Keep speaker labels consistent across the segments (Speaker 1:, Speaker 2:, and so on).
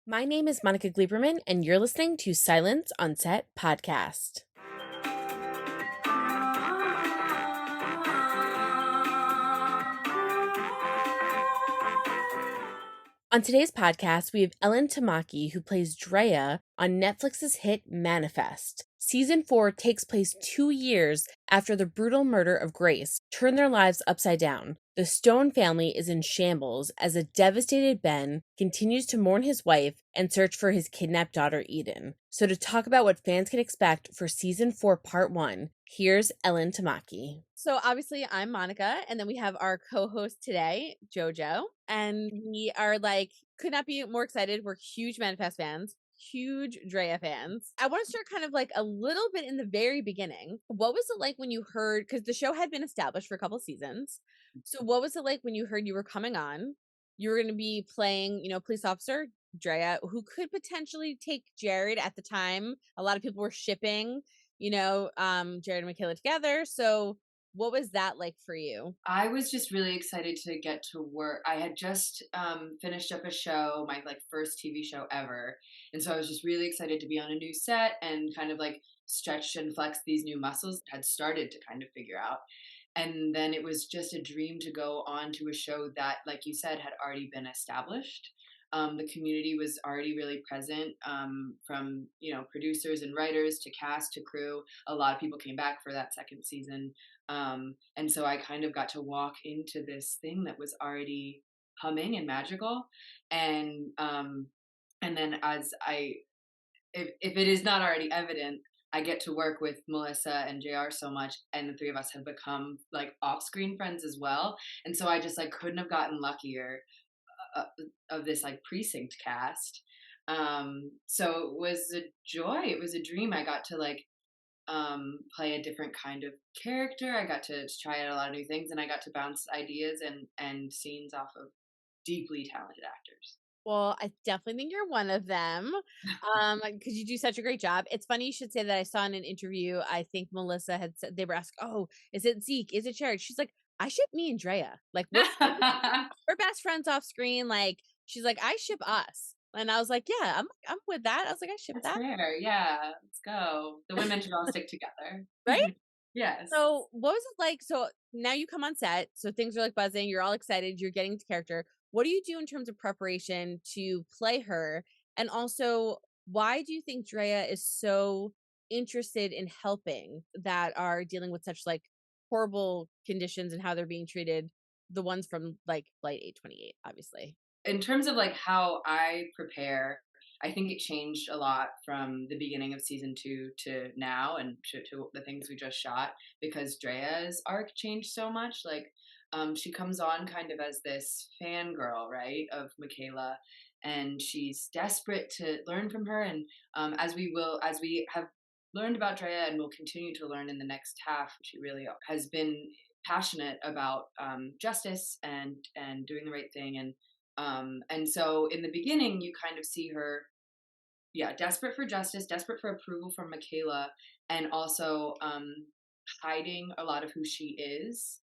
Speaker 1: My name is Monica Gleiberman, and you're listening to Silence on Set podcast. On today's podcast, we have Ellen Tamaki, who plays Drea on Netflix's hit Manifest. Season 4 takes place 2 years after the brutal murder of Grace turned their lives upside down. The Stone family is in shambles as a devastated Ben continues to mourn his wife and search for his kidnapped daughter Eden. So to talk about what fans can expect for Season 4 Part 1, here's Ellen Tamaki. So obviously I'm Monica, and then we have our co-host today, Jojo, and we are could not be more excited. We're huge Manifest fans, huge Drea fans. I want to start kind of a little bit in the very beginning. What was it like when you heard, because the show had been established for a couple seasons. So what was it like when you heard you were coming on? You were going to be playing, police officer Drea, who could potentially take Jared at the time. A lot of people were shipping, Jared and Michaela together. So what was that like for you?
Speaker 2: I was just really excited to get to work. I had just finished up a show, my first TV show ever, and so I was just really excited to be on a new set and kind of stretch and flex these new muscles I had started to kind of figure out. And then it was just a dream to go on to a show that, like you said, had already been established. The community was already really present, from producers and writers to cast to crew. A lot of people came back for that second season, and so I kind of got to walk into this thing that was already humming and magical. And um, and then if it is not already evident, I get to work with Melissa and JR so much, and the three of us have become off-screen friends as well. And so I just couldn't have gotten luckier uh, of this precinct cast. So it was a joy. It was a dream. I got to play a different kind of character. I got to try out a lot of new things, and I got to bounce ideas and scenes off of deeply talented actors.
Speaker 1: Well, I definitely think you're one of them, because you do such a great job. It's funny you should say that. I saw in an interview, I think Melissa had said, they were asked, "Oh, is it Zeke? Is it Jared?" She's like, "I ship me and Drea. Like we're best friends off screen." Like she's like, "I ship us," and I was like, "Yeah, I'm with that." I was like, "I ship
Speaker 2: That's
Speaker 1: that."
Speaker 2: fair. Yeah, let's go. The women should all stick together.
Speaker 1: Right?
Speaker 2: Yes.
Speaker 1: So, what was it like? So now you come on set, so things are buzzing, you're all excited, you're getting into character. What do you do in terms of preparation to play her? And also, why do you think Drea is so interested in helping that are dealing with such horrible conditions and how they're being treated? The ones from Flight 828, obviously.
Speaker 2: In terms of how I prepare, I think it changed a lot from the beginning of season 2 to now, and to the things we just shot, because Drea's arc changed so much. She comes on kind of as this fangirl, right, of Michaela, and she's desperate to learn from her. And as we have learned about Drea and will continue to learn in the next half, she really has been passionate about justice and doing the right thing. And so in the beginning, you kind of see her, yeah, desperate for justice, desperate for approval from Michaela, and also hiding a lot of who she is.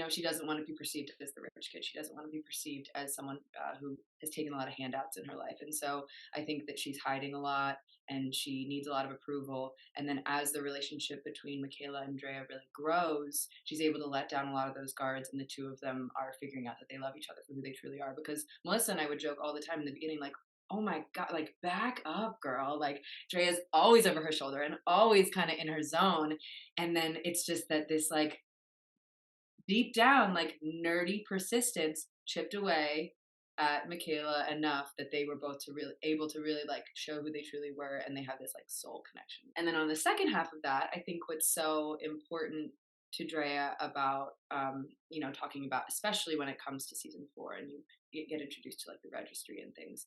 Speaker 2: She doesn't want to be perceived as the rich kid. She doesn't want to be perceived as someone who has taken a lot of handouts in her life. And so I think that she's hiding a lot, and she needs a lot of approval. And then as the relationship between Michaela and Drea really grows, she's able to let down a lot of those guards, and the two of them are figuring out that they love each other for who they truly are. Because Melissa and I would joke all the time in the beginning, oh my God, back up, girl. Drea's always over her shoulder and always kind of in her zone. And then it's just that this deep down, nerdy persistence chipped away at Michaela enough that they were both to really able to really show who they truly were, and they have this soul connection. And then on the second half of that, I think what's so important to Drea about talking about, especially when it comes to season 4 and you get introduced to the registry and things.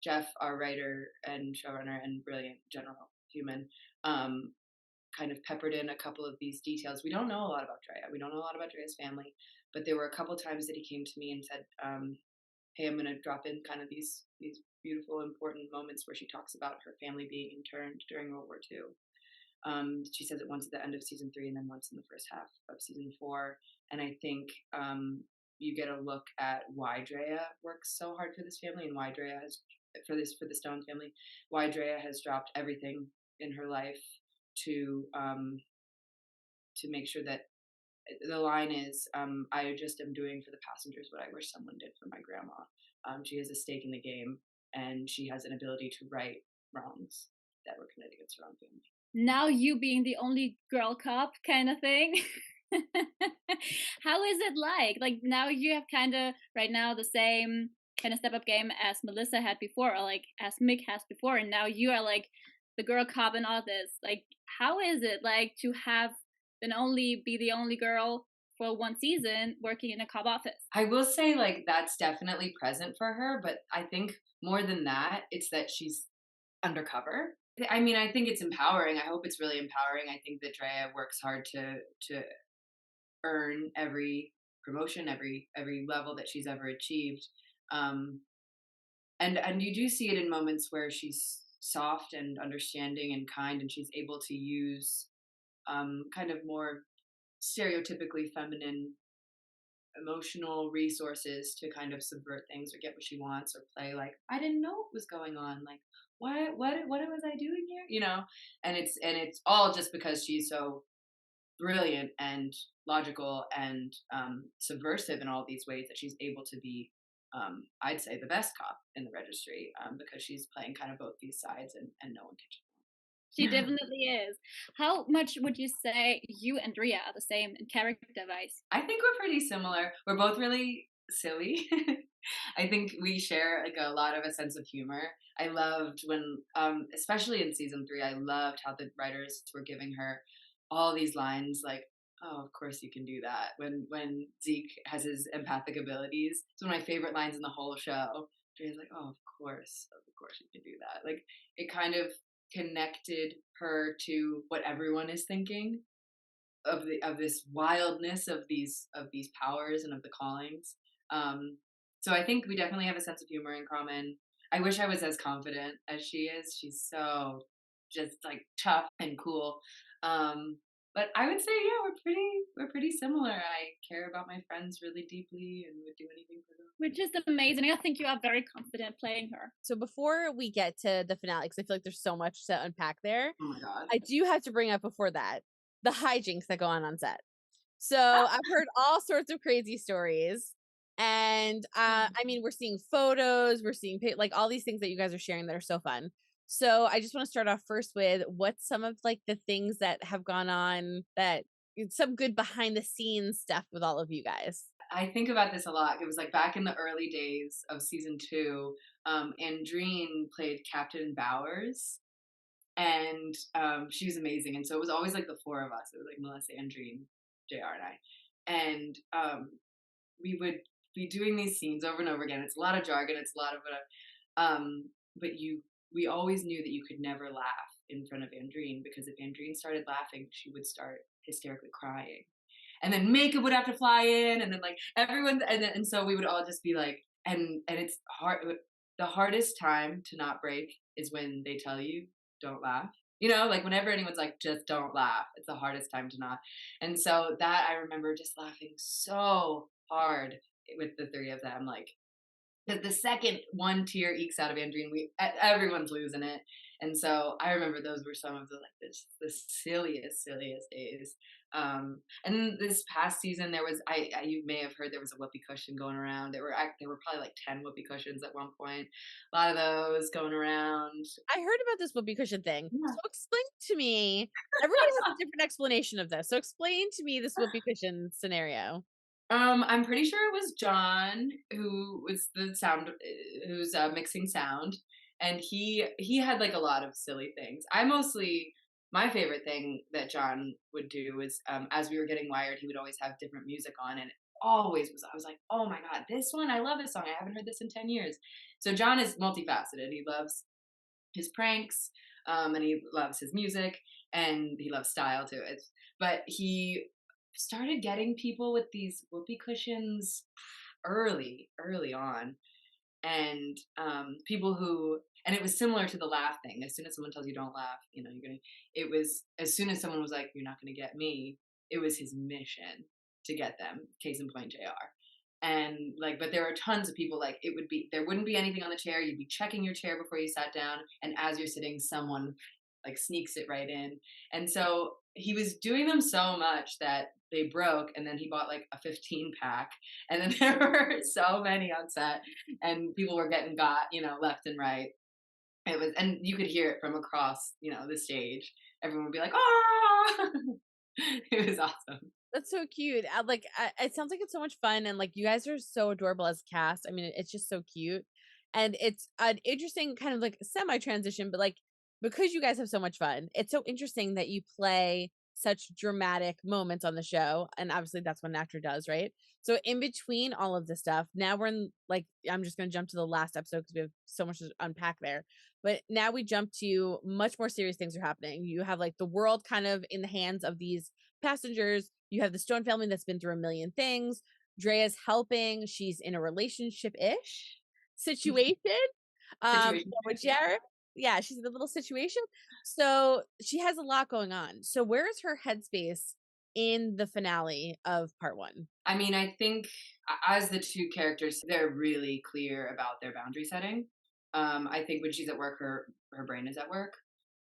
Speaker 2: Jeff, our writer and showrunner and brilliant general human, kind of peppered in a couple of these details. We don't know a lot about Drea. We don't know a lot about Drea's family, but there were a couple times that he came to me and said, "Hey, I'm going to drop in kind of these beautiful, important moments where she talks about her family being interned during World War II." She says it once at the end of season 3 and then once in the first half of season 4. And I think you get a look at why Drea works so hard for this family and why Drea has for the Stone family, why Drea has dropped everything in her life to um, to make sure that the line is, I just am doing for the passengers what I wish someone did for my grandma. She has a stake in the game, and she has an ability to right wrongs that were committed against her own family.
Speaker 3: Now you being the only girl cop kind of thing. How is it like now you have kind of right now the same kind of step up game as Melissa had before, or like as Mick has before, and now you are like the girl cop and all this. Like, how is it like to have been only be the only girl for one season working in a cop office?
Speaker 2: I will say, like, that's definitely present for her, but I think more than that, it's that she's undercover. I mean, I think it's empowering. I hope it's really empowering. I think that Drea works hard to earn every promotion, every level that she's ever achieved. Um, and you do see it in moments where she's soft and understanding and kind, and she's able to use kind of more stereotypically feminine emotional resources to kind of subvert things or get what she wants, or play like I didn't know what was going on, like what was I doing here, you know. And it's all just because she's so brilliant and logical and subversive in all these ways that she's able to be, I'd say, the best cop in the registry, because she's playing kind of both these sides, and no one
Speaker 3: She
Speaker 2: can.
Speaker 3: definitely is. How much would you say you and Drea are the same in character wise?
Speaker 2: I think we're pretty similar. We're both really silly. I think we share like a lot of a sense of humor. I loved when, especially in season 3, I loved how the writers were giving her all these lines like, "Oh, of course you can do that." When Zeke has his empathic abilities, it's one of my favorite lines in the whole show. Dre's like, "Oh, of course you can do that." Like, it kind of connected her to what everyone is thinking of this wildness of these powers and of the callings. Um, so I think we definitely have a sense of humor in common. I wish I was as confident as she is. She's so just like tough and cool. But I would say, yeah, we're pretty similar. I care about my friends really deeply and would do anything for them.
Speaker 3: Which is amazing. I think you are very confident playing her.
Speaker 1: So before we get to the finale, because I feel like there's so much to unpack there,
Speaker 2: Oh my god.
Speaker 1: I do have to bring up before that the hijinks that go on set. So I've heard all sorts of crazy stories. And I mean, we're seeing photos, we're seeing like all these things that you guys are sharing that are so fun. So I just want to start off first with what's some of like the things that have gone on, that some good behind the scenes stuff with all of you guys.
Speaker 2: I think about this a lot. It was like back in the early days of season 2, Andreen played Captain Bowers, and she was amazing. And so it was always like the 4 of us. It was like Melissa, Andreen, JR, and I. And we would be doing these scenes over and over again. It's a lot of jargon. It's a lot of but we always knew that you could never laugh in front of Andreen, because if Andreen started laughing, she would start hysterically crying, and then makeup would have to fly in, and then like everyone, and so we would all just be like, and it's hard. The hardest time to not break is when they tell you don't laugh. You know, like whenever anyone's like, just don't laugh, it's the hardest time to not. And so that I remember just laughing so hard with the 3 of them. Like the second one tear ekes out of Andreen, everyone's losing it. And so I remember those were some of the silliest days. And then this past season, there was you may have heard there was a whoopee cushion going around. There were probably like 10 whoopee cushions at one point. A lot of those going around.
Speaker 1: I heard about this whoopee cushion thing.
Speaker 2: Yeah.
Speaker 1: So explain to me. Everybody has a different explanation of this. So explain to me this whoopee cushion scenario.
Speaker 2: I'm pretty sure it was John who was the sound, who's mixing sound, and he had like a lot of silly things. My favorite thing that John would do was, as we were getting wired, he would always have different music on, and it always was. I was like, oh my god, this one! I love this song. I haven't heard this in 10 years. So John is multifaceted. He loves his pranks, and he loves his music, and he loves style too. But he started getting people with these whoopee cushions early on, and people who, and it was similar to the laugh thing. As soon as someone tells you don't laugh, you know you're gonna. It was as soon as someone was like, "You're not gonna get me." It was his mission to get them. Case in point, Jr. And like, but there are tons of people, like there wouldn't be anything on the chair. You'd be checking your chair before you sat down. And as you're sitting, someone like sneaks it right in. And so he was doing them so much that they broke, and then he bought like a 15 pack, and then there were so many on set, and people were getting got, left and right. It was, and you could hear it from across, the stage. Everyone would be like, "Oh!" It was awesome.
Speaker 1: That's so cute. It sounds like it's so much fun, and like you guys are so adorable as a cast. I mean, it's just so cute, and it's an interesting kind of like semi transition, but like because you guys have so much fun, it's so interesting that you play such dramatic moments on the show, and obviously that's what an actor does, right? So in between all of this stuff, now we're in like I'm just going to jump to the last episode because we have so much to unpack there. But now we jump to much more serious things are happening. You have like the world kind of in the hands of these passengers. You have the Stone family that's been through a million things. Drea's helping. She's in a relationship-ish situation.
Speaker 2: Situation.
Speaker 1: Which
Speaker 2: Yeah.
Speaker 1: yeah, she's in a little situation. So she has a lot going on. So where is her headspace in the finale of part one?
Speaker 2: I mean, I think as the two characters, they're really clear about their boundary setting. I think when she's at work, her brain is at work,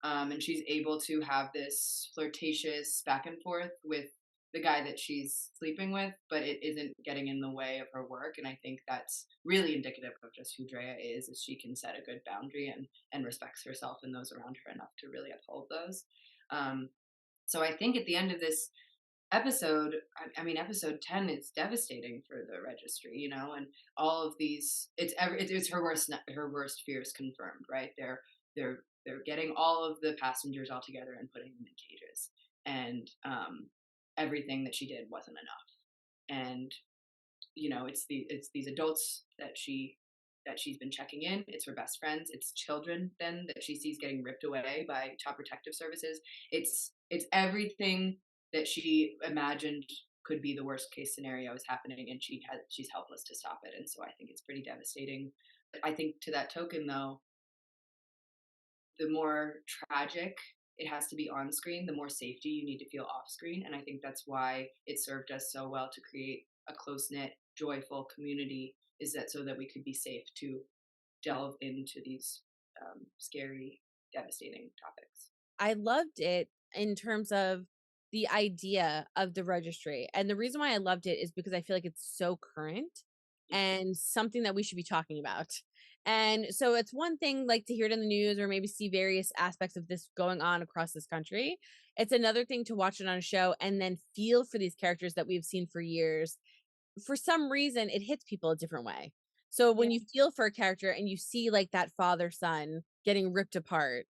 Speaker 2: and she's able to have this flirtatious back and forth with the guy that she's sleeping with, but it isn't getting in the way of her work. And I think that's really indicative of just who Drea is she can set a good boundary and respects herself and those around her enough to really uphold those. Um, so I think at the end of this episode, I mean, episode 10 is devastating for the registry, and all of these, it's her worst fears confirmed, right? They're getting all of the passengers all together and putting them in cages, and everything that she did wasn't enough. And it's these adults that she's been checking in. It's her best friends. It's children then that she sees getting ripped away by Child Protective Services. It's everything that she imagined could be the worst case scenario is happening, and she's helpless to stop it. And so I think it's pretty devastating. I think to that token, though, the more tragic it has to be on screen, the more safety you need to feel off screen. And I think that's why it served us so well to create a close knit, joyful community, is that so that we could be safe to delve into these scary, devastating topics.
Speaker 1: I loved it in terms of the idea of the registry. And the reason why I loved it is because I feel like it's so current
Speaker 2: Yeah.
Speaker 1: and something that we should be talking about. And so it's one thing like to hear it in the news or maybe see various aspects of this going on across this country. It's another thing to watch it on a show and then feel for these characters that we've seen for years. For some reason, it hits people a different way. So
Speaker 2: Yeah.
Speaker 1: when you feel for a character and you see like that father son getting ripped apart,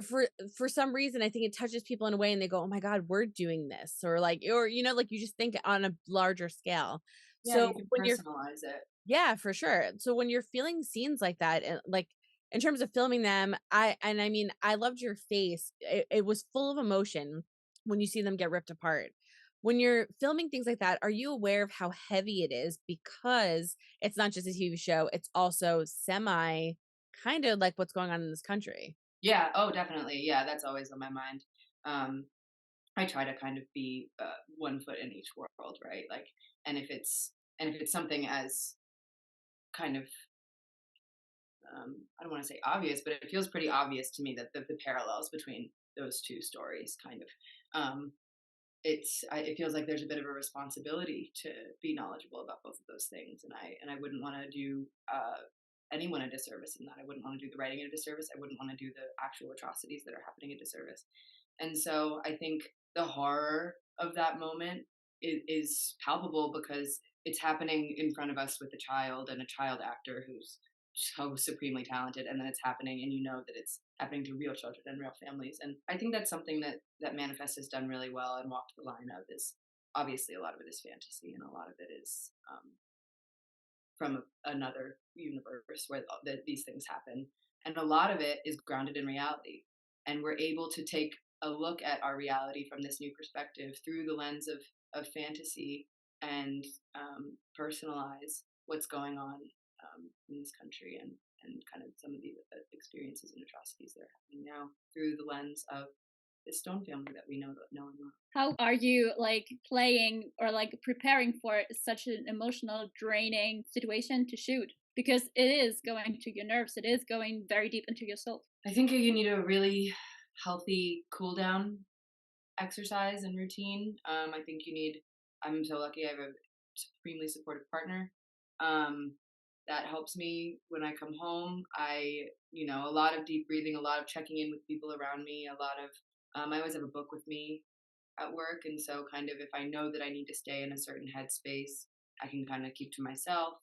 Speaker 1: for some reason, I think it touches people in a way and they go, "Oh my god, we're doing this," or like like you just think on a larger scale.
Speaker 2: Yeah,
Speaker 1: So
Speaker 2: you can
Speaker 1: when you're
Speaker 2: personalize it.
Speaker 1: yeah, for sure. So when you're feeling scenes like that, and like in terms of filming them, I mean, I loved your face. It was full of emotion when you see them get ripped apart. When you're filming things like that, are you aware of how heavy it is because it's not just a TV show, it's also semi kind of like what's going on in this country?
Speaker 2: Yeah. Oh, definitely. Yeah, that's always on my mind. Um, I try to kind of be one foot in each world, right? Like, and if it's something as kind of I don't want to say obvious, but it feels pretty obvious to me that the parallels between those two stories kind of um, it feels like there's a bit of a responsibility to be knowledgeable about both of those things, and I wouldn't want to do anyone a disservice in that. I wouldn't want to do the writing a disservice. I wouldn't want to do the actual atrocities that are happening a disservice. And so I think the horror of that moment is palpable because it's happening in front of us with a child and a child actor who's so supremely talented, and then it's happening and you know that it's happening to real children and real families. And I think that's something that Manifest has done really well and walked the line of. Is obviously a lot of it is fantasy and a lot of it is from another universe where these things happen, and a lot of it is grounded in reality, and we're able to take a look at our reality from this new perspective through the lens of fantasy, and personalize what's going on in this country, and kind of some of the experiences and atrocities that are happening now through the lens of the Stone family that we know and love.
Speaker 3: How are you like playing or like preparing for such an emotional draining situation to shoot? Because it is going to your nerves, it is going very deep into your soul.
Speaker 2: I think you need a really healthy cool down exercise and routine. I think you need. I'm so lucky. I have a supremely supportive partner. Um, that helps me when I come home. A lot of deep breathing, a lot of checking in with people around me, a lot of. I always have a book with me at work, and so kind of if I know that I need to stay in a certain headspace, I can kind of keep to myself.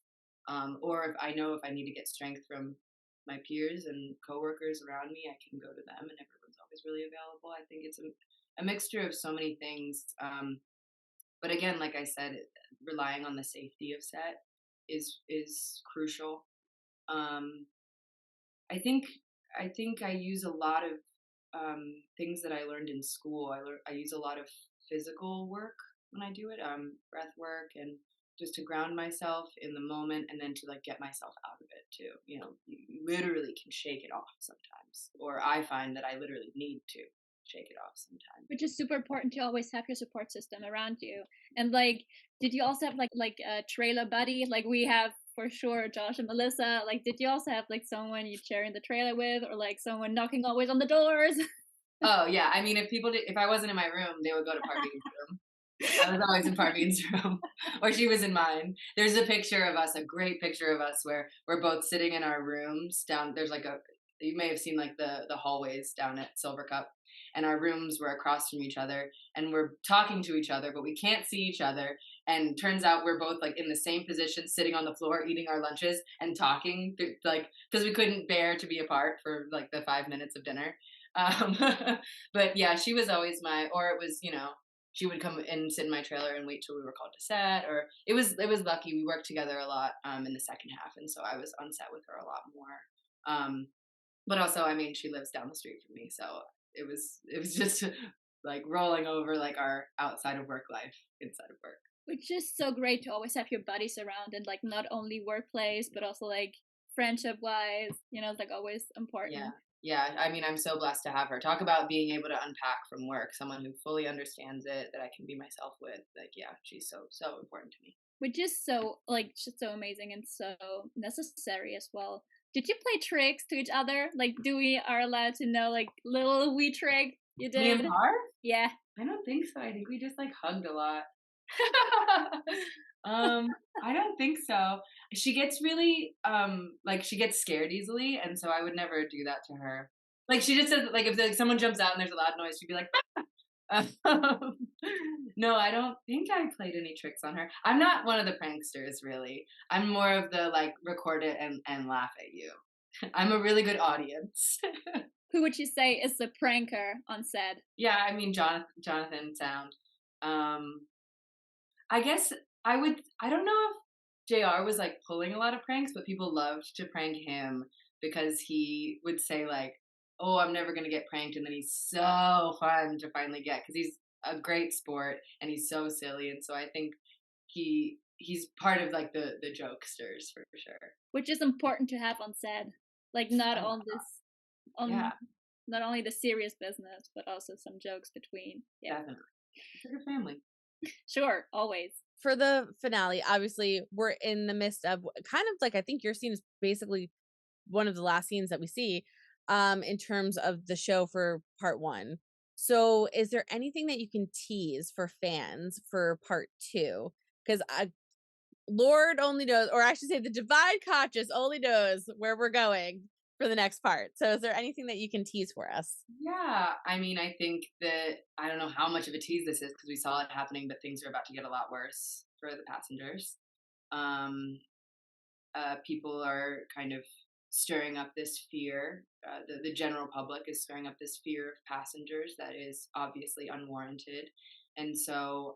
Speaker 2: Or if I know if I need to get strength from my peers and coworkers around me, I can go to them, and everyone's always really available. I think it's a mixture of so many things. But again, like I said, relying on the safety of set is crucial. Um, I think I use a lot of things that I learned in school. I use a lot of physical work when I do it, breath work, and just to ground myself in the moment, and then to like get myself out of it too. You literally can shake it off sometimes, or I find that I literally need to shake it off sometimes.
Speaker 3: Which is super important to always have your support system around you. And like, did you also have like a trailer buddy? Like we have for sure Josh and Melissa. Like, did you also have like someone you sharing the trailer with, or like someone knocking always on the doors?
Speaker 2: Oh yeah, I mean, if I wasn't in my room, they would go to Parvine's room. I was always in Parvine's room, or she was in mine. There's a picture of us, a great picture of us, where we're both sitting in our rooms down. There's like you may have seen like the hallways down at Silver Cup, and our rooms were across from each other, and we're talking to each other, but we can't see each other. And turns out we're both like in the same position, sitting on the floor, eating our lunches and talking, like because we couldn't bear to be apart for like the 5 minutes of dinner. Um, but yeah, she was always or it was she would come and sit in my trailer and wait till we were called to set, or it was lucky we worked together a lot in the second half, and so I was on set with her a lot more. But also, I mean, she lives down the street from me, so it was just like rolling over like our outside of work life inside of work.
Speaker 3: Which is so great to always have your buddies around, and like not only workplace but also like friendship wise. It's like always
Speaker 2: Yeah.
Speaker 3: important.
Speaker 2: Yeah, I mean, I'm so blessed to have her. Talk about being able to unpack from work, someone who fully understands it, that I can be myself with. Like, yeah, she's so important to me.
Speaker 3: Which is so like just so amazing and so necessary as well. Did you play tricks to each other? Like, do we are allowed to know like little wee trick you
Speaker 2: Me and
Speaker 3: did?
Speaker 2: Par?
Speaker 3: Yeah.
Speaker 2: I don't think so. I think we just like hugged a lot. I don't think so. She gets really like she gets scared easily, and so I would never do that to her. Like she just said, like if like someone jumps out and there's a loud noise, she'd be like, um, no, I don't think I played any tricks on her. I'm not one of the pranksters, really. I'm more of the like record it and laugh at you. I'm a really good audience.
Speaker 3: Who would you say is the pranker on set?
Speaker 2: Yeah, I mean Jonathan Sound. Um, I guess I don't know if JR was like pulling a lot of pranks, but people loved to prank him because he would say like, "Oh, I'm never gonna get pranked," and then he's so fun to finally get because he's a great sport and he's so silly, and so I think he's part of like the jokesters for sure.
Speaker 3: Which is important to have on set. Like not
Speaker 2: Oh,
Speaker 3: on this on
Speaker 2: yeah,
Speaker 3: not only the serious business, but also some jokes between. Yeah.
Speaker 2: definitely. It's like a family.
Speaker 3: Sure, always.
Speaker 1: For the finale, obviously, we're in the midst of kind of like I think your scene is basically one of the last scenes that we see in terms of the show for part 1. So, is there anything that you can tease for fans for part 2? Cuz Lord only knows, or I should say the divine conscious only knows where we're going for the next part. So, is there anything that you can tease for us?
Speaker 2: Yeah, I mean, I think that I don't know how much of a tease this is because we saw it happening, but things are about to get a lot worse for the passengers. Um, People are kind of stirring up this fear. The general public is stirring up this fear of passengers that is obviously unwarranted, and so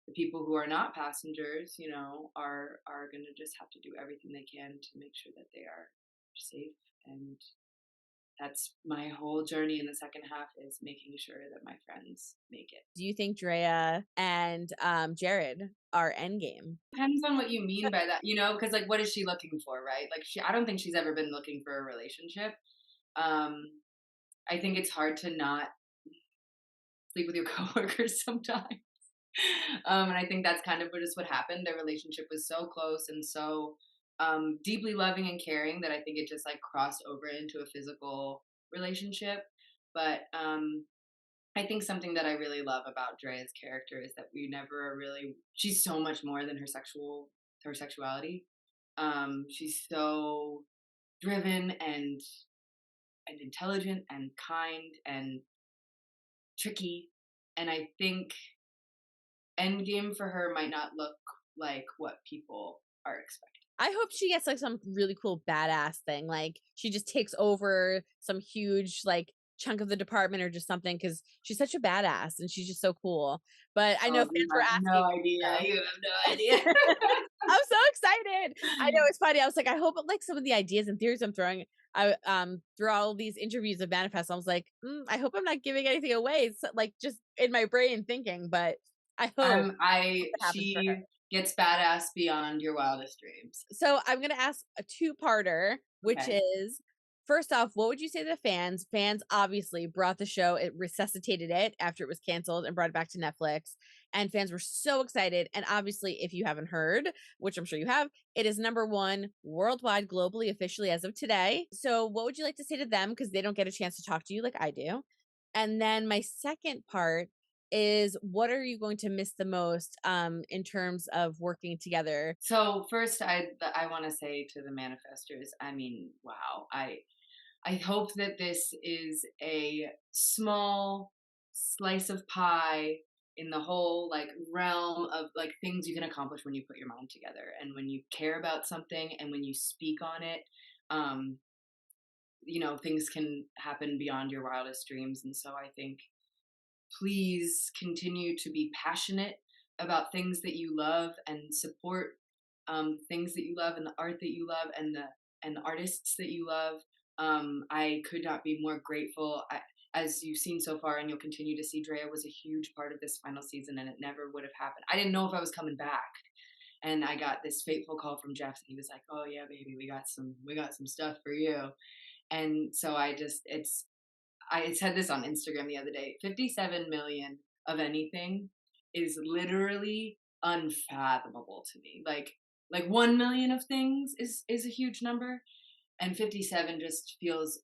Speaker 2: the people who are not passengers, are going to just have to do everything they can to make sure that they are safe. And that's my whole journey in the second half is making sure that my friends make it.
Speaker 1: Do you think Drea and Jared are endgame?
Speaker 2: Depends on what you mean by that, because like what is she looking for, right? Like I don't think she's ever been looking for a relationship. I think it's hard to not sleep with your coworkers sometimes. And I think that's kind of just what happened. Their relationship was so close and so deeply loving and caring that I think it just like crossed over into a physical relationship. But I think something that I really love about Drea's character is that we never are really. She's so much more than her sexuality. She's so driven and intelligent and kind and tricky. And I think Endgame for her might not look like what people are expecting.
Speaker 1: I hope she gets like some really cool badass thing. Like she just takes over some huge like chunk of the department or just something because she's such a badass and she's just so cool. But I know
Speaker 2: Oh, you
Speaker 1: fans were
Speaker 2: have no
Speaker 1: asking.
Speaker 2: idea.
Speaker 1: So.
Speaker 2: You have no idea.
Speaker 1: I'm so excited. I know it's funny. I was like, I hope like some of the ideas and theories I'm throwing I through all these interviews of manifest. I was like, I hope I'm not giving anything away. It's like just in my brain thinking, but hope it happens for her.
Speaker 2: She gets badass beyond your wildest dreams.
Speaker 1: So I'm gonna ask a two-parter, which
Speaker 2: Okay.
Speaker 1: is first off, what would you say to the fans? Fans obviously brought the show, it resuscitated it after it was canceled and brought it back to Netflix. And fans were so excited. And obviously, if you haven't heard, which I'm sure you have, it is #1 worldwide, globally, officially as of today. So, what would you like to say to them? Because they don't get a chance to talk to you like I do. And then my second part is what are you going to miss the most in terms of working together?
Speaker 2: So first, I want to say to the manifestors, I mean, wow, I hope that this is a small slice of pie in the whole like realm of like things you can accomplish when you put your mind together and when you care about something and when you speak on it. Um, things can happen beyond your wildest dreams, and so I think please continue to be passionate about things that you love and support things that you love and the art that you love and the artists that you love. I could not be more grateful. As you've seen so far, and you'll continue to see, Drea was a huge part of this final season, and it never would have happened. I didn't know if I was coming back, and I got this fateful call from Jeff, and he was like, "Oh yeah, baby, we got some stuff for you." And so I said this on Instagram the other day. 57 million of anything is literally unfathomable to me. Like 1 million of things is a huge number, and 57 just feels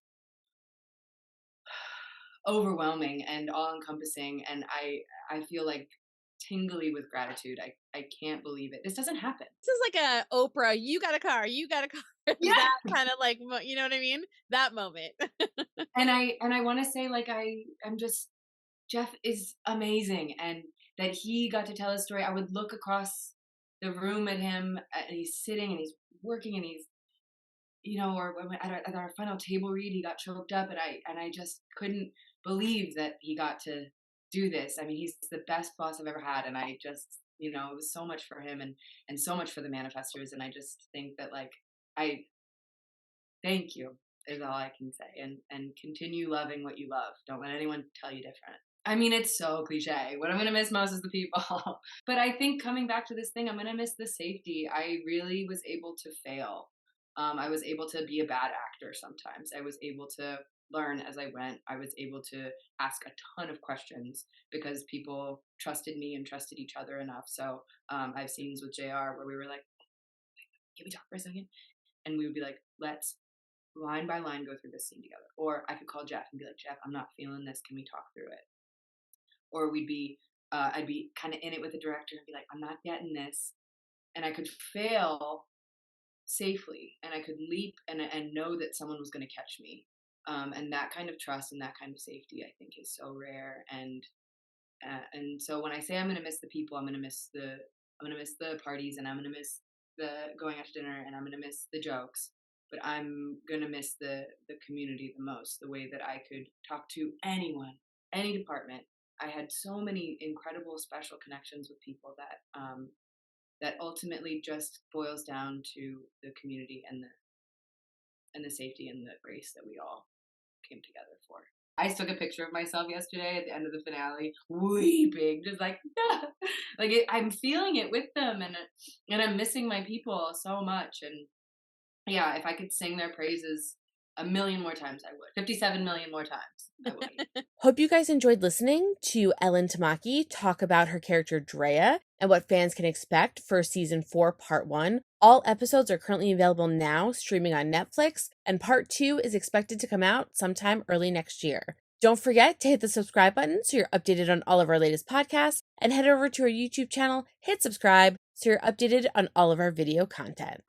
Speaker 2: overwhelming and all encompassing, and I feel like tingly with gratitude. I can't believe it. This doesn't happen.
Speaker 1: This is like a Oprah, you got a car, you got a car.
Speaker 2: Yeah.
Speaker 1: That kind of like, you know what I mean? That moment.
Speaker 2: And I want to say like I'm just Jeff is amazing, and that he got to tell his story. I would look across the room at him, and he's sitting and he's working and he's, or when at our final table read, he got choked up, and I just couldn't believe that he got to do this. I mean, he's the best boss I've ever had, and I just, it was so much for him and so much for the manifestors, and I just think that like I thank you is all I can say, and continue loving what you love. Don't let anyone tell you different. I mean, it's so cliche. What I'm gonna miss most is the people. But I think coming back to this thing, I'm gonna miss the safety. I really was able to fail. I was able to be a bad actor sometimes. I was able to learn as I went. I was able to ask a ton of questions because people trusted me and trusted each other enough. So I have scenes with JR where we were like, can we talk for a second? And we would be like, let's line by line go through this scene together. Or I could call Jeff and be like, Jeff, I'm not feeling this. Can we talk through it? Or I'd be kind of in it with the director and be like, I'm not getting this. And I could fail safely, and I could leap and know that someone was going to catch me. And that kind of trust and that kind of safety, I think, is so rare. And so when I say I'm going to miss the people, I'm going to miss the parties, and I'm going to miss the going out to dinner, and I'm going to miss the jokes. But I'm going to miss the community the most, the way that I could talk to anyone, any department. I had so many incredible special connections with people that ultimately just boils down to the community and the safety and the grace that we all came together for. I took a picture of myself yesterday at the end of the finale, weeping, just like, I'm feeling it with them, and I'm missing my people so much. And yeah, if I could sing their praises a million more times I would. 57 million more times I would.
Speaker 1: Hope you guys enjoyed listening to Ellen Tamaki talk about her character Drea and what fans can expect for season 4, part 1. All episodes are currently available now, streaming on Netflix, and part 2 is expected to come out sometime early next year. Don't forget to hit the subscribe button so you're updated on all of our latest podcasts, and head over to our YouTube channel, hit subscribe so you're updated on all of our video content.